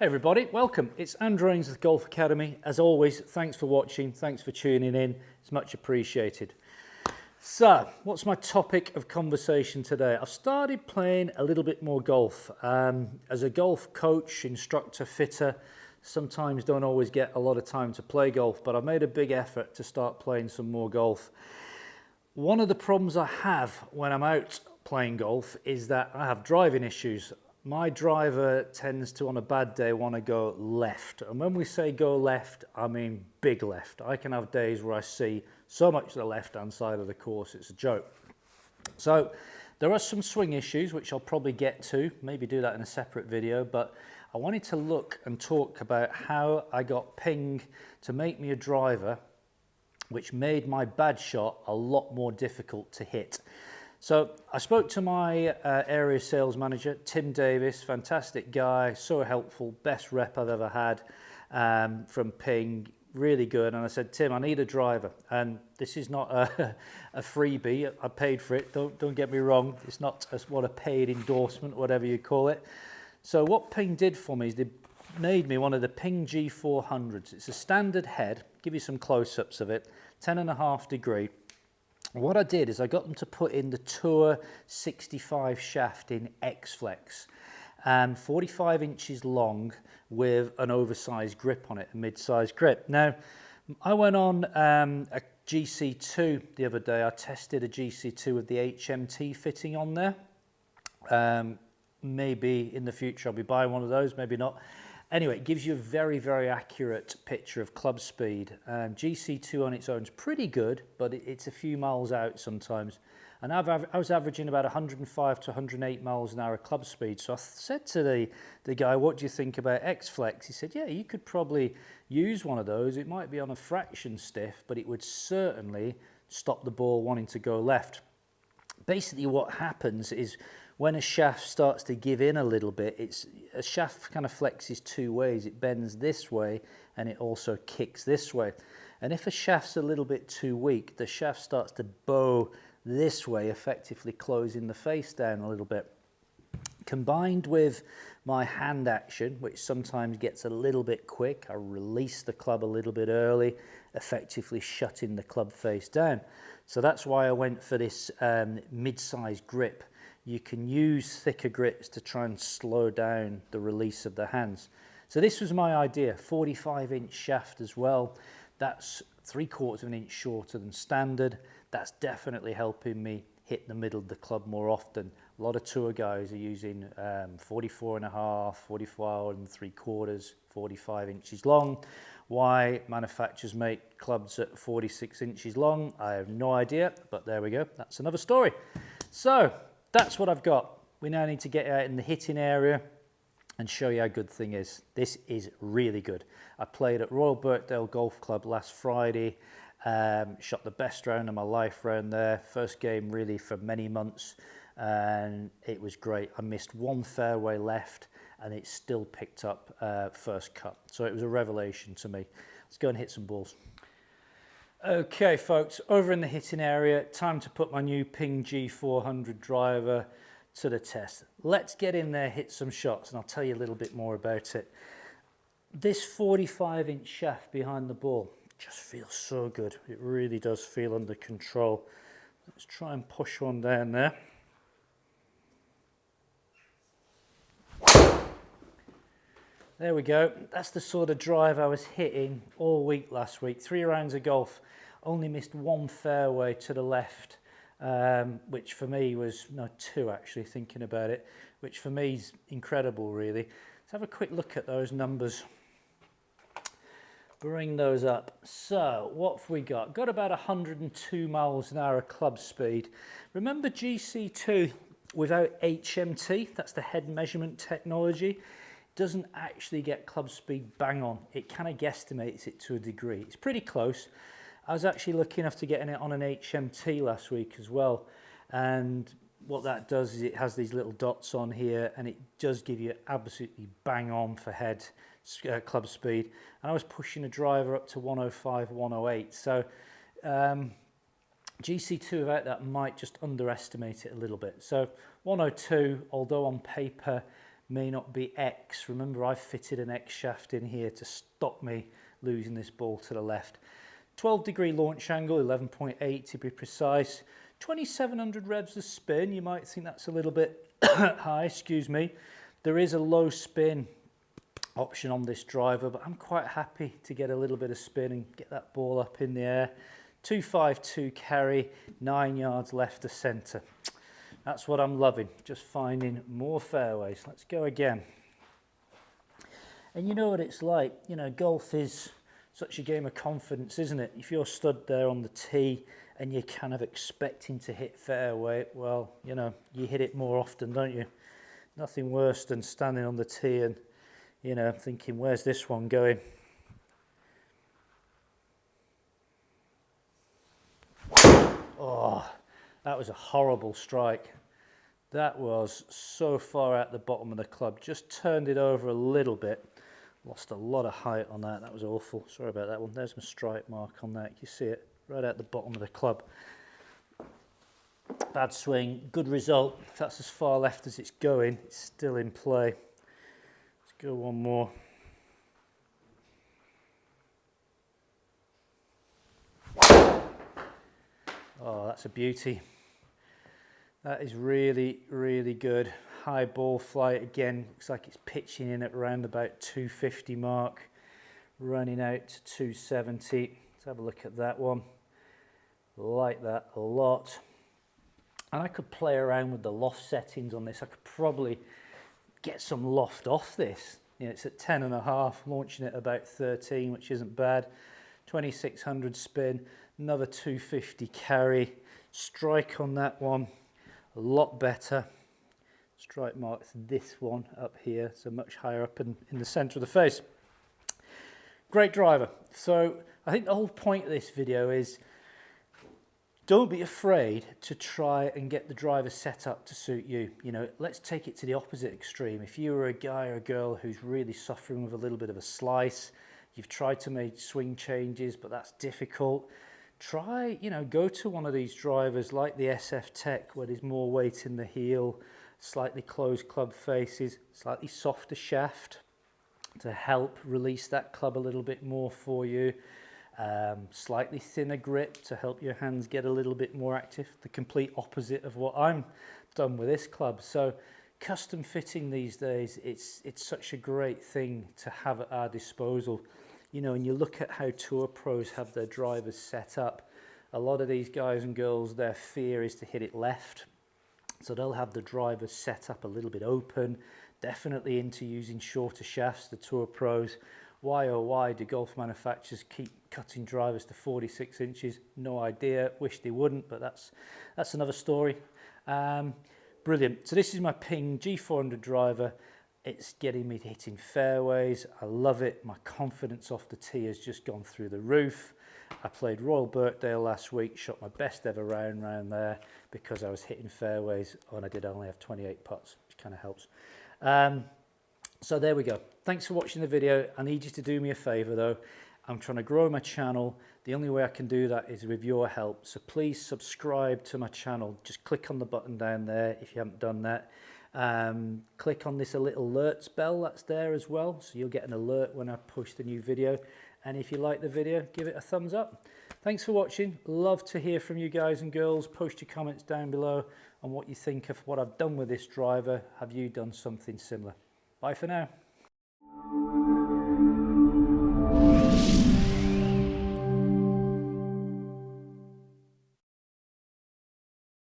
Hey everybody, welcome. It's Andrew Ainsworth Golf Academy. As always, thanks for watching, thanks for tuning in. It's much appreciated. So, what's my topic of conversation today? I've started playing a little bit more golf. As a golf coach, instructor, fitter, sometimes don't always get a lot of time to play golf, but I've made a big effort to start playing some more golf. One of the problems I have when I'm out playing golf is that I have driving issues. My driver tends to, on a bad day, want to go left. And when we say go left, I mean big left. I can have days where I see so much the left-hand side of the course, it's a joke. So there are some swing issues, which I'll probably get to, maybe do that in a separate video, but I wanted to look and talk about how I got Ping to make me a driver, which made my bad shot a lot more difficult to hit. So I spoke to my area sales manager, Tim Davis, fantastic guy, so helpful, best rep I've ever had from Ping, really good. And I said, Tim, I need a driver. And this is not a freebie, I paid for it, don't get me wrong. It's not a paid endorsement, whatever you call it. So what Ping did for me is they made me one of the Ping G400s. It's a standard head, give you some close-ups of it, 10.5 degree. What I did is I got them to put in the Tour 65 shaft in X-Flex, 45 inches long with an oversized grip on it, a mid-sized grip. Now, I went on a GC2 the other day. I tested a GC2 with the HMT fitting on there. Maybe in the future I'll be buying one of those, maybe not. Anyway, it gives you a very, very accurate picture of club speed. GC2 on its own is pretty good, but it's a few miles out sometimes. And I was averaging about 105 to 108 miles an hour club speed. So I said to the guy, what do you think about X-Flex? He said, yeah, you could probably use one of those. It might be on a fraction stiff, but it would certainly stop the ball wanting to go left. Basically what happens is when a shaft starts to give in a little bit, a shaft kind of flexes two ways. It bends this way and it also kicks this way. And if a shaft's a little bit too weak, the shaft starts to bow this way, effectively closing the face down a little bit. Combined with my hand action, which sometimes gets a little bit quick, I release the club a little bit early, effectively shutting the club face down. So that's why I went for this mid-sized grip. You can use thicker grips to try and slow down the release of the hands. So this was my idea, 45-inch shaft as well. That's 3/4 of an inch shorter than standard. That's definitely helping me hit the middle of the club more often. A lot of tour guys are using 44.5, 44.75, 45 inches long. Why manufacturers make clubs at 46 inches long, I have no idea, but there we go. That's another story. So that's what I've got. We now need to get out in the hitting area and show you how good the thing is. This is really good. I played at Royal Birkdale Golf Club last Friday, shot the best round of my life round there. First game really for many months, and it was great. I missed one fairway left and it still picked up first cut. So it was a revelation to me. Let's go and hit some balls. Okay folks, over in the hitting area, time to put my new Ping G400 driver to the test. Let's get in there, hit some shots, and I'll tell you a little bit more about it. This 45-inch shaft behind the ball just feels so good. It really does feel under control. Let's try and push one down there. There we go. That's the sort of drive I was hitting all week last week. 3 rounds of golf, only missed one fairway to the left, which for me was, no, 2 actually, thinking about it, which for me is incredible really. Let's have a quick look at those numbers. Bring those up. So what have we got? Got about 102 miles an hour club speed. Remember GC2 without HMT, that's the head measurement technology, doesn't actually get club speed bang on. It kind of guesstimates it to a degree. It's pretty close. I was actually lucky enough to get it on an HMT last week as well. And what that does is it has these little dots on here and it does give you absolutely bang on for head club speed. And I was pushing a driver up to 105, 108. So GC2 without that might just underestimate it a little bit. So 102, although on paper may not be X. Remember, I fitted an X shaft in here to stop me losing this ball to the left. 12-degree launch angle, 11.8 to be precise. 2700 revs of spin. You might think that's a little bit high, excuse me. There is a low spin option on this driver, but I'm quite happy to get a little bit of spin and get that ball up in the air. 252 carry, 9 yards left to centre. That's what I'm loving, just finding more fairways. Let's go again. And you know what it's like, you know, golf is such a game of confidence, isn't it? If you're stood there on the tee and you're kind of expecting to hit fairway, well, you know, you hit it more often, don't you? Nothing worse than standing on the tee and, you know, thinking, where's this one going? Oh, that was a horrible strike. That was so far out the bottom of the club. Just turned it over a little bit. Lost a lot of height on that. That was awful. Sorry about that one. There's my strike mark on that. You see it right at the bottom of the club. Bad swing. Good result. If that's as far left as it's going, it's still in play. Let's go one more. Oh, that's a beauty. That is really, really good. High ball flight again. Looks like it's pitching in at around about 250 mark. Running out to 270. Let's have a look at that one. Like that a lot. And I could play around with the loft settings on this. I could probably get some loft off this. You know, it's at 10.5, launching at about 13, which isn't bad. 2600 spin, another 250 carry. Strike on that one, a lot better. Strike marks this one up here, so much higher up in the centre of the face. Great driver. So I think the whole point of this video is don't be afraid to try and get the driver set up to suit you. You know, let's take it to the opposite extreme. If you were a guy or a girl who's really suffering with a little bit of a slice, you've tried to make swing changes, but that's difficult. Try, you know, go to one of these drivers like the SF Tech, where there's more weight in the heel, slightly closed club faces, slightly softer shaft to help release that club a little bit more for you. Slightly thinner grip to help your hands get a little bit more active, the complete opposite of what I'm done with this club. So custom fitting these days, it's such a great thing to have at our disposal. You know, and you look at how tour pros have their drivers set up, a lot of these guys and girls, their fear is to hit it left. So they'll have the drivers set up a little bit open, definitely into using shorter shafts, the tour pros. Why oh why do golf manufacturers keep cutting drivers to 46 inches? No idea, wish they wouldn't, but that's another story. Brilliant. So this is my Ping G400 driver. It's getting me hitting fairways. I love it. My confidence off the tee has just gone through the roof. I played Royal Birkdale last week, shot my best ever round there because I was hitting fairways and I did only have 28 putts, which kind of helps. So there we go. Thanks for watching the video. I need you to do me a favor though. I'm trying to grow my channel. The only way I can do that is with your help. So please subscribe to my channel. Just click on the button down there if you haven't done that. Click on this little alerts bell that's there as well. So you'll get an alert when I push the new video. And if you like the video, give it a thumbs up. Thanks for watching. Love to hear from you guys and girls. Post your comments down below on what you think of what I've done with this driver. Have you done something similar? Bye for now.